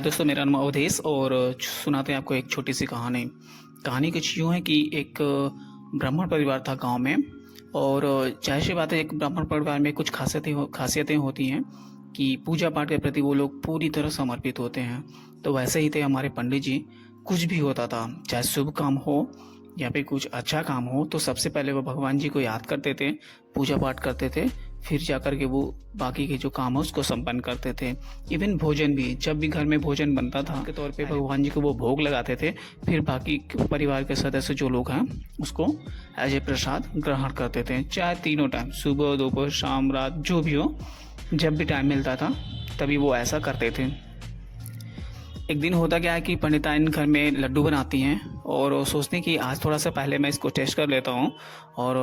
हाय दोस्तों, मेरा नाम अवधेश और सुनाते हैं आपको एक छोटी सी कहानी। कहानी कुछ यूँ है कि एक ब्राह्मण परिवार था गांव में। और जाहिर सी बात है, एक ब्राह्मण परिवार में कुछ खासियतें होती हैं कि पूजा पाठ के प्रति वो लोग पूरी तरह समर्पित होते हैं। तो वैसे ही थे हमारे पंडित जी। कुछ भी होता था, चाहे शुभ काम हो या फिर कुछ अच्छा काम हो, तो सबसे पहले वो भगवान जी को याद करते थे, पूजा पाठ करते थे, फिर जाकर के वो बाकी के जो काम है उसको संपन्न करते थे। इवन भोजन भी, जब भी घर में भोजन बनता था के तौर पे भगवान जी को वो भोग लगाते थे। फिर बाकी परिवार के सदस्य जो लोग हैं उसको एज ए प्रसाद ग्रहण करते थे, चाहे तीनों टाइम, सुबह दोपहर शाम रात, जो भी हो, जब भी टाइम मिलता था तभी वो ऐसा करते थे। एक दिन होता क्या है कि पंडिताइन घर में लड्डू बनाती हैं और वो सोचते हैं कि आज थोड़ा सा पहले मैं इसको टेस्ट कर लेता हूँ और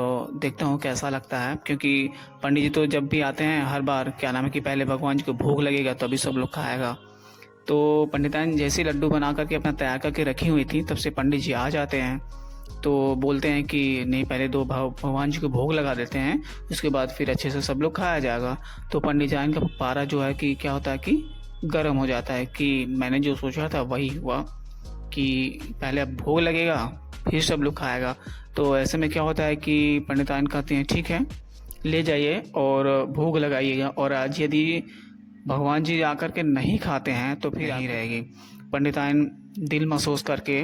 देखता हूँ कैसा लगता है, क्योंकि पंडित जी तो जब भी आते हैं हर बार क्या नाम है कि पहले भगवान जी को भोग लगेगा तभी सब लोग खाएगा। तो पंडिताइन जैसे लड्डू बना करके अपना तैयार करके रखी हुई थी, तब से पंडित जी आ जाते हैं। तो बोलते हैं कि नहीं, पहले दो भगवान जी को भोग लगा देते हैं, उसके बाद फिर अच्छे से सब लोग खाया जाएगा। तो पंडित जी का पारा जो है कि क्या होता है कि गर्म हो जाता है कि मैंने जो सोचा था वही हुआ कि पहले अब भोग लगेगा फिर सब लोग खाएगा। तो ऐसे में क्या होता है कि पंडिताइन कहते हैं ठीक है, ले जाइए और भोग लगाइएगा, और आज यदि भगवान जी आकर के नहीं खाते हैं तो फिर नहीं रहेगी। पंडिताइन दिल महसूस करके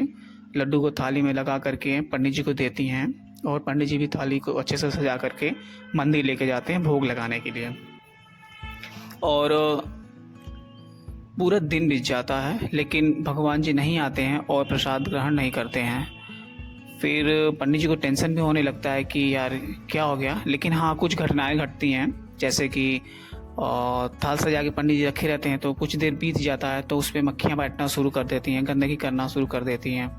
लड्डू को थाली में लगा करके पंडित जी को देती हैं, और पंडित जी भी थाली को अच्छे से सजा करके मंदिर लेके जाते हैं भोग लगाने के लिए। और पूरा दिन बीत जाता है लेकिन भगवान जी नहीं आते हैं और प्रसाद ग्रहण नहीं करते हैं। फिर पंडित जी को टेंशन भी होने लगता है कि यार क्या हो गया। लेकिन हाँ, कुछ घटनाएं घटती हैं, जैसे कि थाल सजा के पंडित जी रखे रहते हैं, तो कुछ देर बीत जाता है तो उस पर मक्खियाँ बैठना शुरू कर देती हैं, गंदगी करना शुरू कर देती हैं।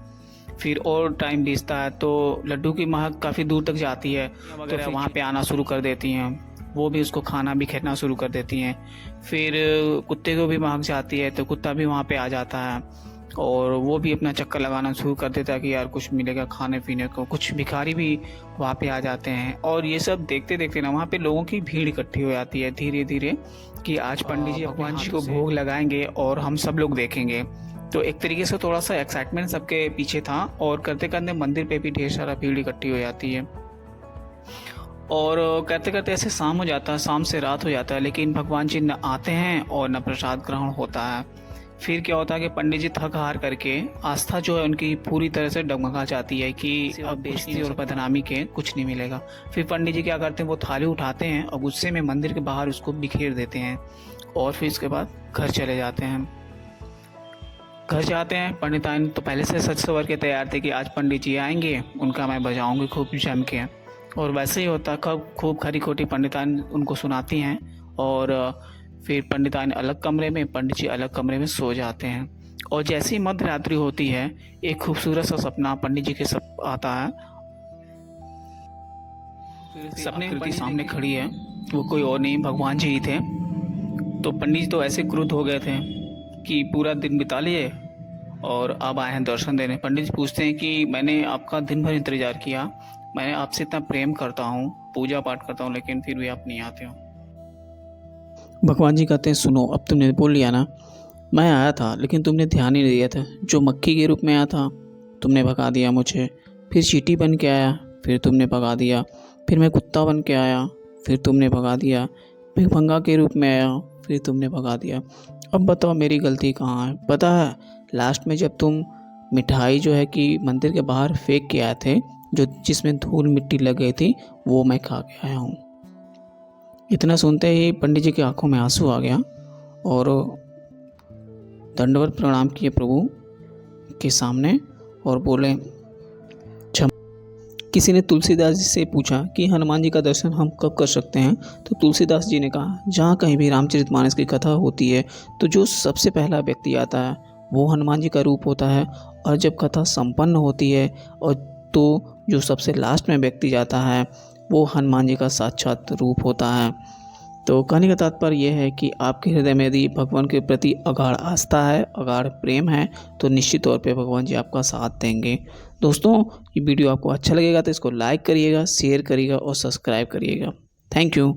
फिर और टाइम बीतता है तो लड्डू की महक काफ़ी दूर तक जाती है, तो वहाँ पे आना शुरू कर देती हैं, वो भी उसको खाना बिखेरना शुरू कर देती हैं। फिर कुत्ते को भी महक जाती है तो कुत्ता भी वहाँ पे आ जाता है और वो भी अपना चक्कर लगाना शुरू कर देता है कि यार कुछ मिलेगा खाने पीने को। कुछ भिखारी भी वहाँ पे आ जाते हैं और ये सब देखते देखते ना वहाँ पे लोगों की भीड़ इकट्ठी हो जाती है धीरे धीरे कि आज पंडित जी भगवान जी को भोग लगाएंगे और हम सब लोग देखेंगे। तो एक तरीके से थोड़ा सा एक्साइटमेंट सबके पीछे था, और करते करते मंदिर पे भी ढेर सारा भीड़ इकट्ठी हो जाती है। और करते करते ऐसे शाम हो जाता है, शाम से रात हो जाता है, लेकिन भगवान जी न आते हैं और न प्रसाद ग्रहण होता है। फिर क्या होता है कि पंडित जी थक हार करके, आस्था जो है उनकी पूरी तरह से डगमगा जाती है कि अब बेइज्जती और बदनामी के कुछ नहीं मिलेगा। फिर पंडित जी क्या करते हैं, वो थाली उठाते हैं और गुस्से में मंदिर के बाहर उसको बिखेर देते हैं और फिर इसके बाद घर चले जाते हैं। घर जाते हैं, पंडिताइन तो पहले से सज सवर के तैयार थे कि आज पंडित जी आएंगे, उनका मैं बजाऊंगी खूब जम के। और वैसे ही होता, कब खूब खरी खोटी पंडिताइन उनको सुनाती हैं और फिर पंडिताइन अलग कमरे में, पंडित जी अलग कमरे में सो जाते हैं। और जैसी मध्य रात्रि होती है, एक खूबसूरत सा सपना पंडित जी के सब आता है। सपने में सामने खड़ी है, वो कोई और नहीं भगवान जी ही थे। तो पंडित जी तो ऐसे क्रुद्ध हो गए थे कि पूरा दिन बिता लिए और अब आए हैं दर्शन देने। पंडित जी पूछते हैं कि मैंने आपका दिन भर इंतजार किया, मैंने आपसे इतना प्रेम करता हूँ, पूजा पाठ करता हूँ, लेकिन फिर भी आप नहीं आते हो। भगवान जी कहते हैं सुनो, अब तुमने बोल लिया ना, मैं आया था लेकिन तुमने ध्यान ही नहीं दिया था। जो मक्खी के रूप में आया था तुमने भगा दिया मुझे, फिर चींटी बन के आया फिर तुमने भगा दिया, फिर मैं कुत्ता बन के आया फिर तुमने भगा दिया, फिर भंगा के रूप में आया फिर तुमने भगा दिया। अब बताओ मेरी गलती कहाँ है? पता है लास्ट में जब तुम मिठाई जो है कि मंदिर के बाहर फेंक के आए थे, जो जिसमें धूल मिट्टी लग गई थी, वो मैं खा के आया हूँ। इतना सुनते ही पंडित जी की आंखों में आंसू आ गया और दंडवत प्रणाम किए प्रभु के सामने और बोले किसी ने तुलसीदास जी से पूछा कि हनुमान जी का दर्शन हम कब कर सकते हैं? तो तुलसीदास जी ने कहा जहाँ कहीं भी रामचरितमानस की कथा होती है तो जो सबसे पहला व्यक्ति आता है वो हनुमान जी का रूप होता है, और जब कथा संपन्न होती है और तो जो सबसे लास्ट में व्यक्ति जाता है वो हनुमान जी का साक्षात रूप होता है। तो कहने का तात्पर्य यह है कि आपके हृदय में यदि भगवान के प्रति अगाढ़ आस्था है, अगाढ़ प्रेम है, तो निश्चित तौर पे भगवान जी आपका साथ देंगे। दोस्तों, ये वीडियो आपको अच्छा लगेगा तो इसको लाइक करिएगा, शेयर करिएगा और सब्सक्राइब करिएगा। Thank you.